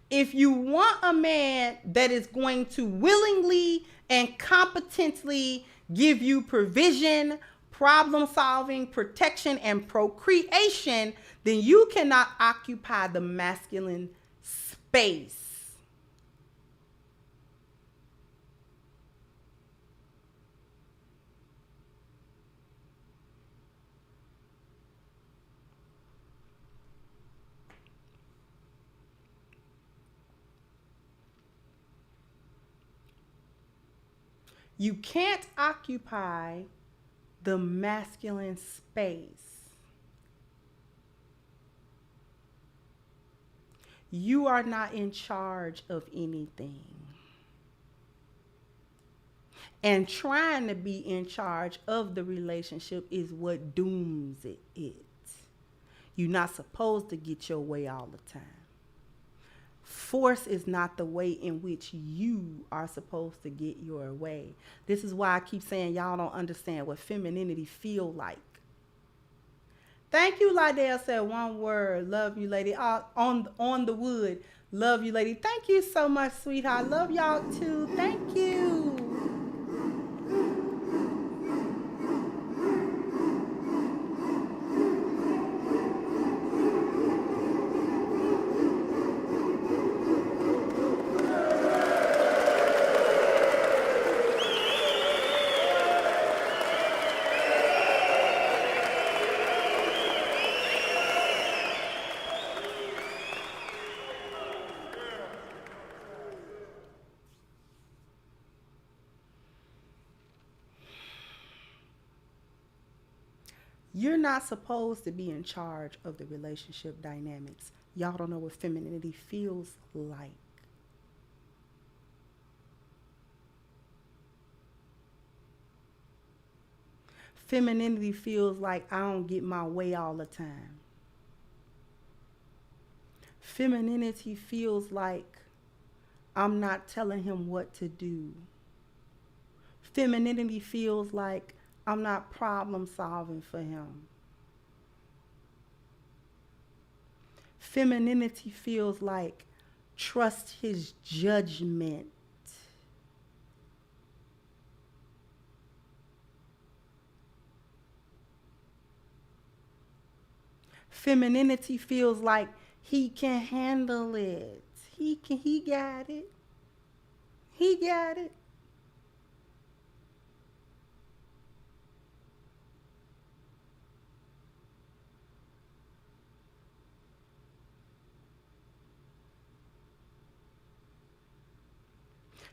Speaker 1: if you want a man that is going to willingly and competently give you provision, problem solving, protection, and procreation, then you cannot occupy the masculine space. You can't occupy the masculine space. You are not in charge of anything. And trying to be in charge of the relationship is what dooms it. You're not supposed to get your way all the time. Force is not the way in which you are supposed to get your way. This is why I keep saying y'all don't understand what femininity feel like. Thank you, Lydell said one word. Love you, lady. On the wood. Love you, lady. Thank you so much, sweetheart. Love y'all too. Thank you. You're not supposed to be in charge of the relationship dynamics. Y'all don't know what femininity feels like. Femininity feels like I don't get my way all the time. Femininity feels like I'm not telling him what to do. Femininity feels like I'm not problem solving for him. Femininity feels like trust his judgment. Femininity feels like he can handle it. He got it. He got it.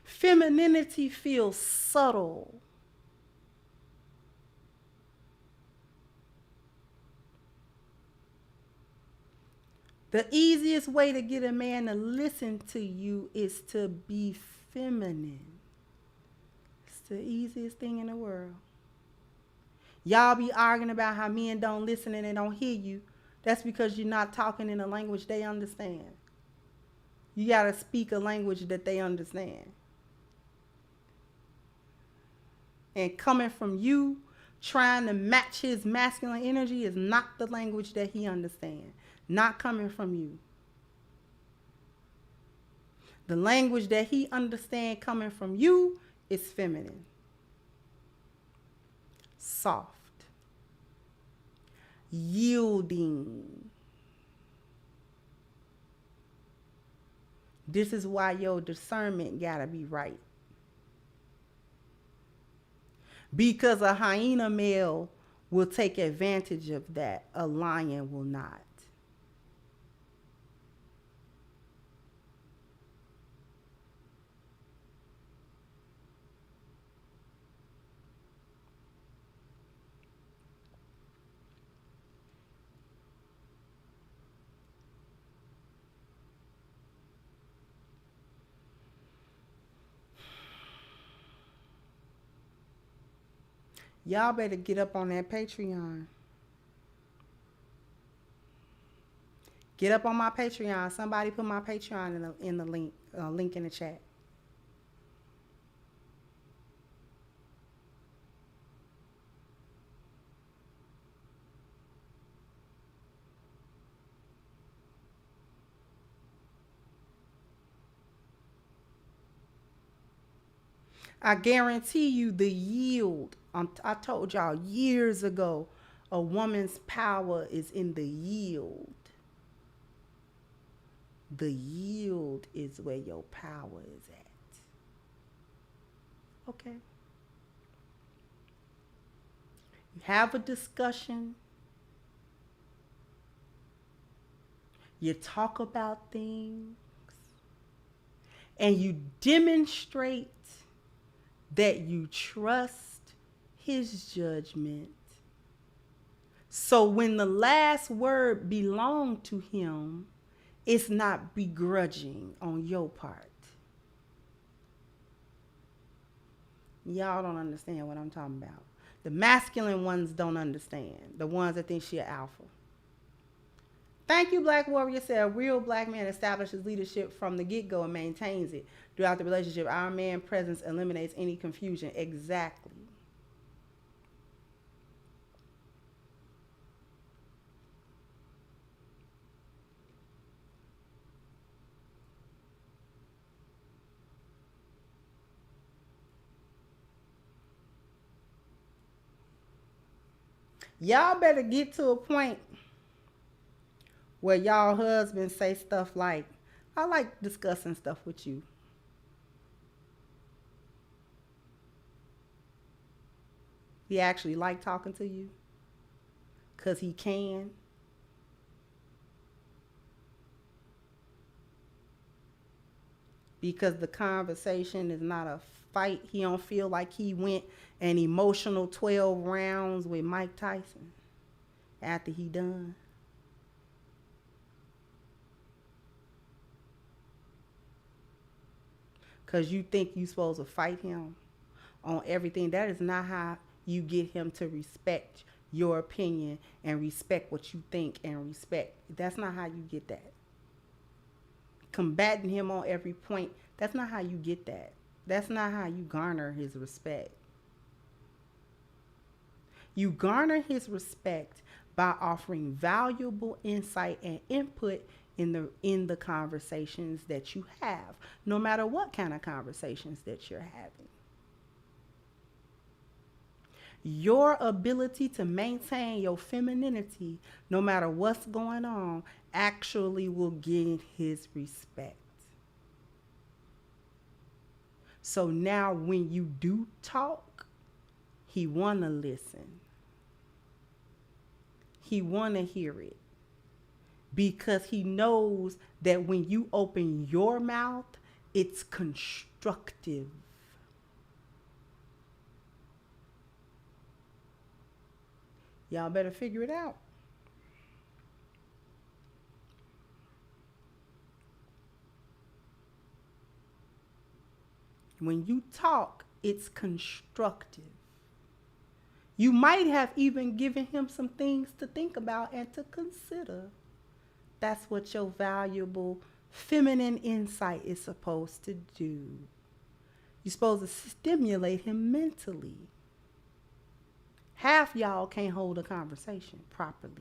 Speaker 1: Femininity feels subtle. The easiest way to get a man to listen to you is to be feminine. It's the easiest thing in the world. Y'all be arguing about how men don't listen and they don't hear you. That's because you're not talking in a language they understand. You got to speak a language that they understand. and coming from you trying to match his masculine energy is not the language that he understands. Not coming from you. The language that he understands coming from you is feminine. Soft. Yielding. This is why your discernment gotta be right. Because a hyena male will take advantage of that. A lion will not. Y'all better get up on that Patreon. Get up on my Patreon. Somebody put my Patreon in the link in the chat. I guarantee you the yield. I told y'all years ago, a woman's power is in the yield. The yield is where your power is at. Okay. You have a discussion. You talk about things. And you demonstrate that you trust his judgment. So when the last word belonged to him, it's not begrudging on your part. Y'all don't understand what I'm talking about. The masculine ones don't understand. The ones that think she an alpha. Thank you, Black Warrior said, a real black man establishes leadership from the get-go and maintains it throughout the relationship. Our man presence eliminates any confusion. Exactly. Y'all better get to a point where y'all husbands say stuff like, I like discussing stuff with you. He actually like talking to you because he can. Because the conversation is not a fight. He don't feel like he went an emotional 12 rounds with Mike Tyson after he done. Because you think you supposed to fight him on everything. That is not how you get him to respect your opinion and respect what you think and respect. That's not how you get that. Combating him on every point, that's not how you get that. That's not how you garner his respect. You garner his respect by offering valuable insight and input in the conversations that you have, no matter what kind of conversations that you're having. Your ability to maintain your femininity, no matter what's going on, actually will gain his respect. So now when you do talk, he want to listen. He want to hear it. Because he knows that when you open your mouth, it's constructive. Y'all better figure it out. When you talk, it's constructive. You might have even given him some things to think about and to consider. That's what your valuable feminine insight is supposed to do. You're supposed to stimulate him mentally. Half y'all can't hold a conversation properly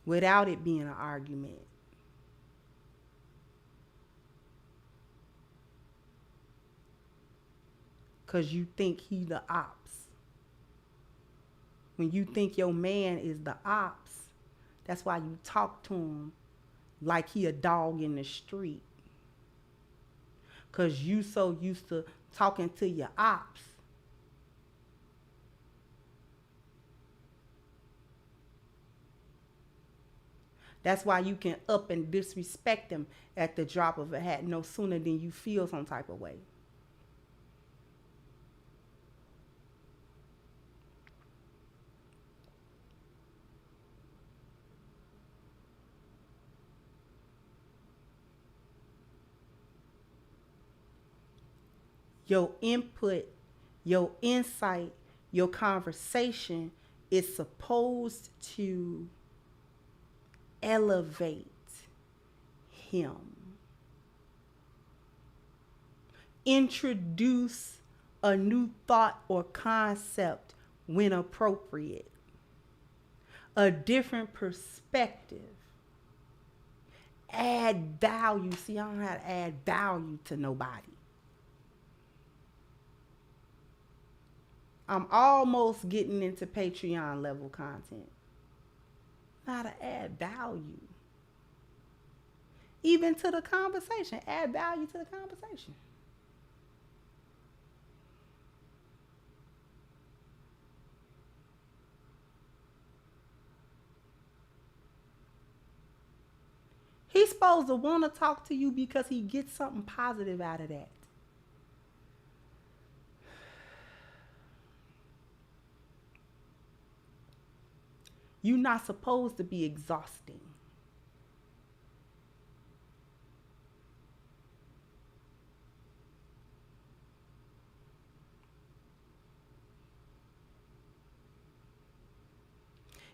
Speaker 1: without it being an argument. Because you think he the ops. When you think your man is the ops, that's why you talk to him like he a dog in the street. Because you so used to talking to your ops. That's why you can up and disrespect them at the drop of a hat no sooner than you feel some type of way. Your input, your insight, your conversation is supposed to elevate him. Introduce a new thought or concept when appropriate. A different perspective. Add value. See, I don't know how to add value to nobody. I'm almost getting into Patreon level content. How to add value. Even to the conversation. Add value to the conversation. He's supposed to want to talk to you because he gets something positive out of that. You're not supposed to be exhausting.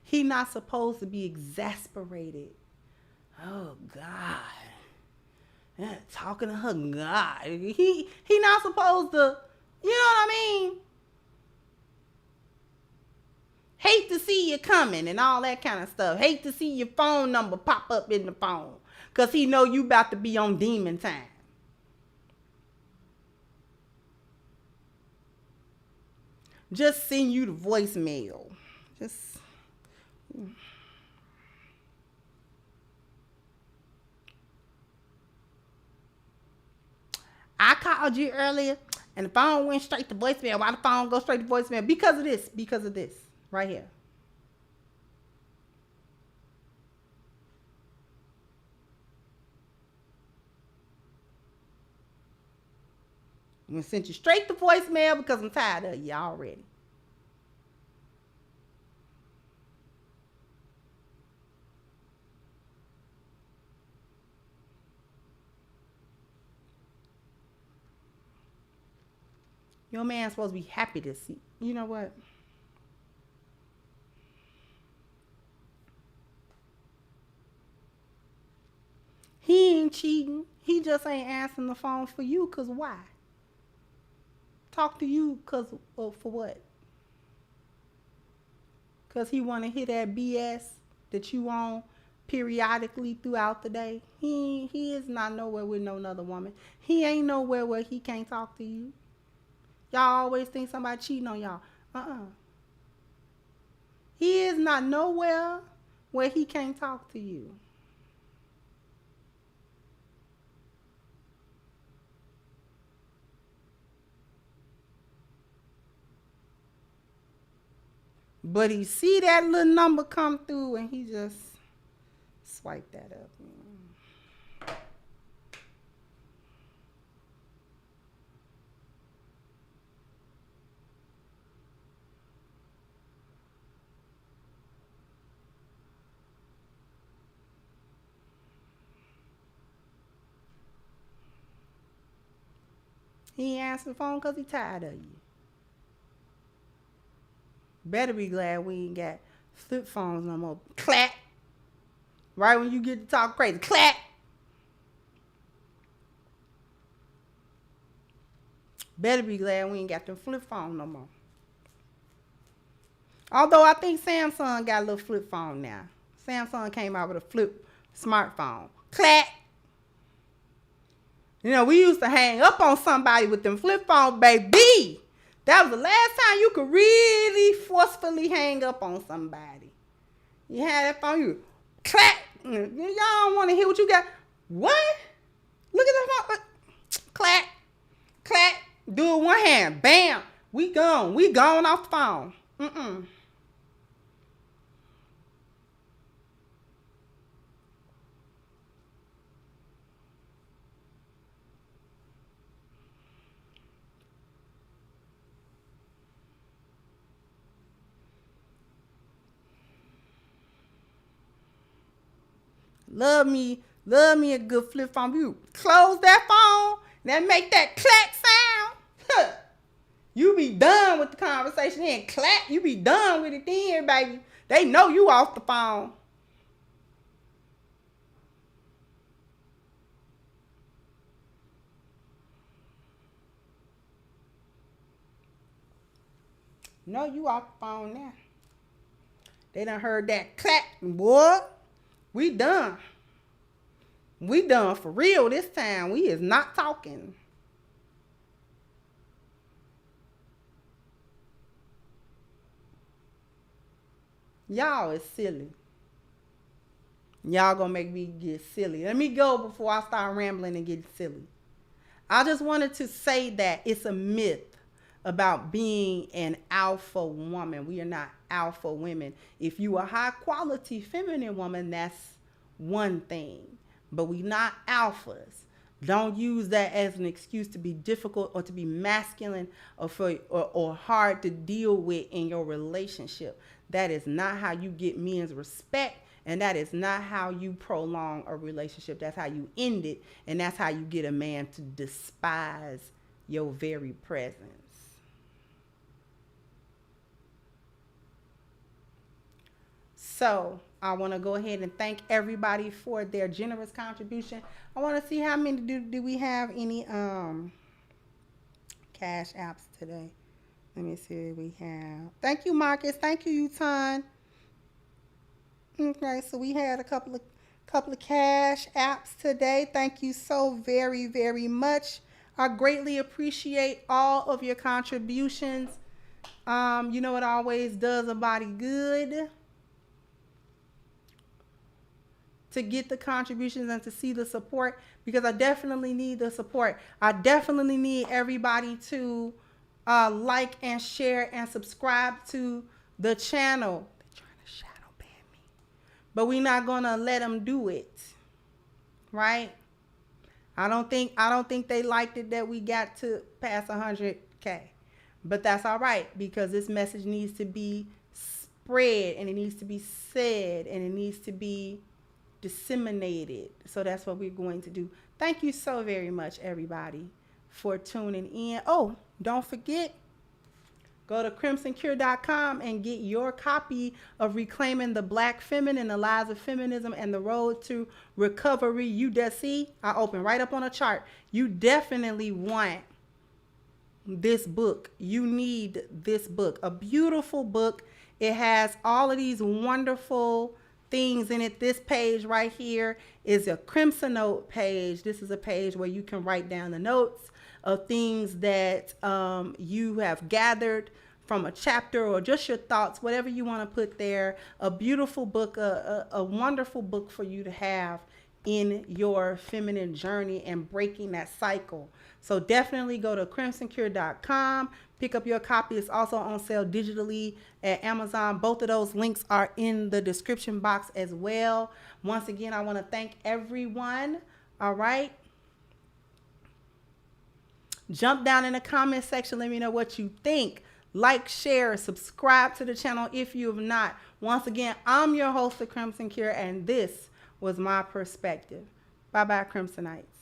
Speaker 1: He not supposed to be exasperated. Oh God. Talking to her God. He not supposed to, you know what I mean? Hate to see you coming and all that kind of stuff. Hate to see your phone number pop up in the phone. Because he know you about to be on demon time. Just send you the voicemail. Just... I called you earlier and the phone went straight to voicemail. Why the phone go straight to voicemail? Because of this. Because of this. Right here. I'm going to send you straight to voicemail because I'm tired of you already. Your man's supposed to be happy to see. You know what? He ain't cheating. He just ain't answering the phone for you because why? Talk to you because for what? Because he want to hear that BS that you on periodically throughout the day. He is not nowhere with no other woman. He ain't nowhere where he can't talk to you. Y'all always think somebody cheating on y'all. He is not nowhere where he can't talk to you. But he see that little number come through and he just swipe that up. He ain't answer the phone because he tired of you. Better be glad we ain't got flip phones no more. Clap. Right when you get to talk crazy. Clap. Better be glad we ain't got them flip phones no more. Although I think Samsung got a little flip phone now. Samsung came out with a flip smartphone. Clack. You know, we used to hang up on somebody with them flip phones, baby. That was the last time you could really forcefully hang up on somebody. You had that phone, you clack. Y'all don't want to hear what you got. What? Look at that phone. Clack. Clack. Do it one hand. Bam. We gone. We gone off the phone. Love me a good flip phone. You close that phone, that make that clack sound. You be done with the conversation and clack. You be done with it then, baby. They know you off the phone. No, you off the phone now. They done heard that clack, boy. We done. We done for real this time. We is not talking. Y'all is silly. Y'all gonna make me get silly. Let me go before I start rambling and get silly. I just wanted to say that it's a myth about being an alpha woman. We are not alpha women. If you are a high quality feminine woman, that's one thing. But we not alphas. Don't use that as an excuse to be difficult or to be masculine or hard to deal with in your relationship. That is not how you get men's respect, and that is not how you prolong a relationship. That's how you end it, and that's how you get a man to despise your very presence. So I want to go ahead and thank everybody for their generous contribution. I want to see how many do we have any cash apps today. Let me see what we have. Thank you, Marcus. Thank you, Uton. Okay, so we had a couple of cash apps today. Thank you so very, very much. I greatly appreciate all of your contributions. You know, it always does a body good to get the contributions and to see the support, because I definitely need the support. I definitely need everybody to like and share and subscribe to the channel. They're trying to shadow ban me, but we're not gonna let them do it, right? I don't think they liked it that we got to pass 100K, but that's all right, because this message needs to be spread, and it needs to be said, and it needs to be disseminated. So that's what we're going to do. Thank you so very much, everybody, for tuning in. Oh, don't forget, go to crimsoncure.com and get your copy of Reclaiming the Black Feminine, the Lies of Feminism, and the Road to Recovery. You just see, I open right up on a chart. You definitely want this book. You need this book. A beautiful book. It has all of these wonderful things in it. This page right here is a Crimson Note page. This is a page where you can write down the notes of things that you have gathered from a chapter, or just your thoughts, whatever you want to put there. A beautiful book, a wonderful book for you to have in your feminine journey and breaking that cycle. So definitely go to crimsoncure.com, pick up your copy. It's also on sale digitally at Amazon. Both of those links are in the description box as well. Once again, I want to thank everyone. All right. Jump down in the comment section. Let me know what you think. Like, share, subscribe to the channel if you have not. Once again, I'm your host of Crimson Cure, and this was my perspective. Bye-bye, Crimsonites.